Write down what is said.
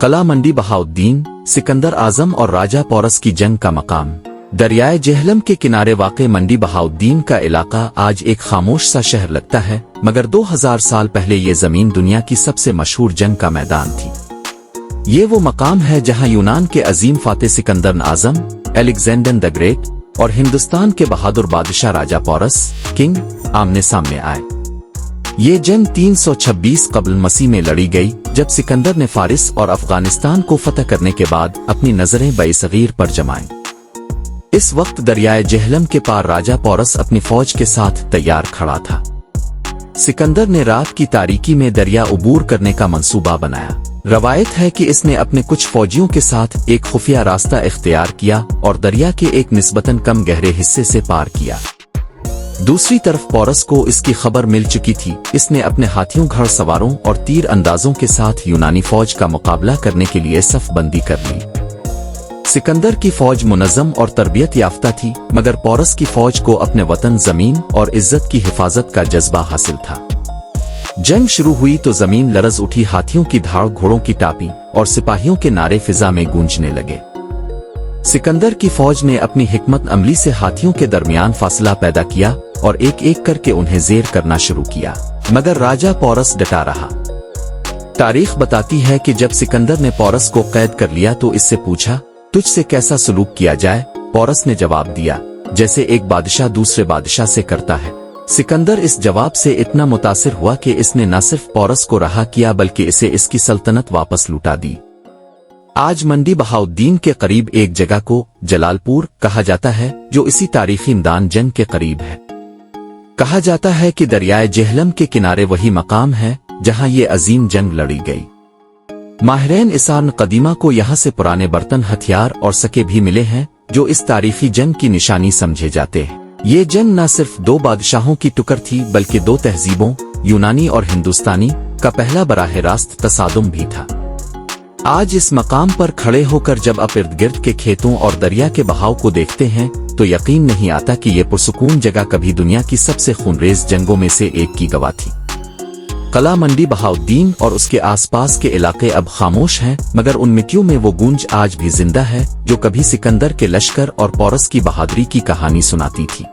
قلعہ منڈی بہاؤالدین، سکندر اعظم اور راجہ پورس کی جنگ کا مقام۔ دریائے جہلم کے کنارے واقع منڈی بہاؤالدین کا علاقہ آج ایک خاموش سا شہر لگتا ہے، مگر 2000 سال پہلے یہ زمین دنیا کی سب سے مشہور جنگ کا میدان تھی۔ یہ وہ مقام ہے جہاں یونان کے عظیم فاتح سکندر اعظم، الیگزینڈر دی گریٹ، اور ہندوستان کے بہادر بادشاہ راجہ پورس کنگ آمنے سامنے آئے۔ یہ جنگ 326 قبل مسیح میں لڑی گئی، جب سکندر نے فارس اور افغانستان کو فتح کرنے کے بعد اپنی نظریں بئے پر جمائیں۔ اس وقت دریائے جہلم کے پار راجہ پورس اپنی فوج کے ساتھ تیار کھڑا تھا۔ سکندر نے رات کی تاریکی میں دریا عبور کرنے کا منصوبہ بنایا۔ روایت ہے کہ اس نے اپنے کچھ فوجیوں کے ساتھ ایک خفیہ راستہ اختیار کیا اور دریا کے ایک نسبتاً کم گہرے حصے سے پار کیا۔ دوسری طرف پورس کو اس کی خبر مل چکی تھی۔ اس نے اپنے ہاتھیوں، گھڑ سواروں اور تیر اندازوں کے ساتھ یونانی فوج کا مقابلہ کرنے کے لیے صف بندی کر لی۔ سکندر کی فوج منظم اور تربیت یافتہ تھی، مگر پورس کی فوج کو اپنے وطن، زمین اور عزت کی حفاظت کا جذبہ حاصل تھا۔ جنگ شروع ہوئی تو زمین لرز اٹھی، ہاتھیوں کی دھاڑ، گھوڑوں کی ٹاپی اور سپاہیوں کے نعرے فضا میں گونجنے لگے۔ سکندر کی فوج نے اپنی حکمت عملی سے ہاتھیوں کے درمیان فاصلہ پیدا کیا اور ایک ایک کر کے انہیں زیر کرنا شروع کیا، مگر راجہ پورس ڈٹا رہا۔ تاریخ بتاتی ہے کہ جب سکندر نے پورس کو قید کر لیا تو اس سے پوچھا، تجھ سے کیسا سلوک کیا جائے؟ پورس نے جواب دیا، جیسے ایک بادشاہ دوسرے بادشاہ سے کرتا ہے۔ سکندر اس جواب سے اتنا متاثر ہوا کہ اس نے نہ صرف پورس کو رہا کیا بلکہ اسے اس کی سلطنت واپس لوٹا دی۔ آج منڈی بہاؤالدین کے قریب ایک جگہ کو جلال پور کہا جاتا ہے، جو اسی تاریخی میدان جنگ کے قریب ہے۔ کہا جاتا ہے کہ دریائے جہلم کے کنارے وہی مقام ہے جہاں یہ عظیم جنگ لڑی گئی۔ ماہرین آثار قدیمہ کو یہاں سے پرانے برتن، ہتھیار اور سکے بھی ملے ہیں جو اس تاریخی جنگ کی نشانی سمجھے جاتے ہیں۔ یہ جنگ نہ صرف دو بادشاہوں کی ٹکر تھی بلکہ دو تہذیبوں، یونانی اور ہندوستانی، کا پہلا براہ راست تصادم بھی تھا۔ آج اس مقام پر کھڑے ہو کر جب آپ ارد گرد کے کھیتوں اور دریا کے بہاؤ کو دیکھتے ہیں تو یقین نہیں آتا کہ یہ پرسکون جگہ کبھی دنیا کی سب سے خونریز جنگوں میں سے ایک کی گواہ تھی۔ قلعہ منڈی بہاؤالدین اور اس کے آس پاس کے علاقے اب خاموش ہیں، مگر ان مٹیوں میں وہ گونج آج بھی زندہ ہے جو کبھی سکندر کے لشکر اور پورس کی بہادری کی کہانی سناتی تھی۔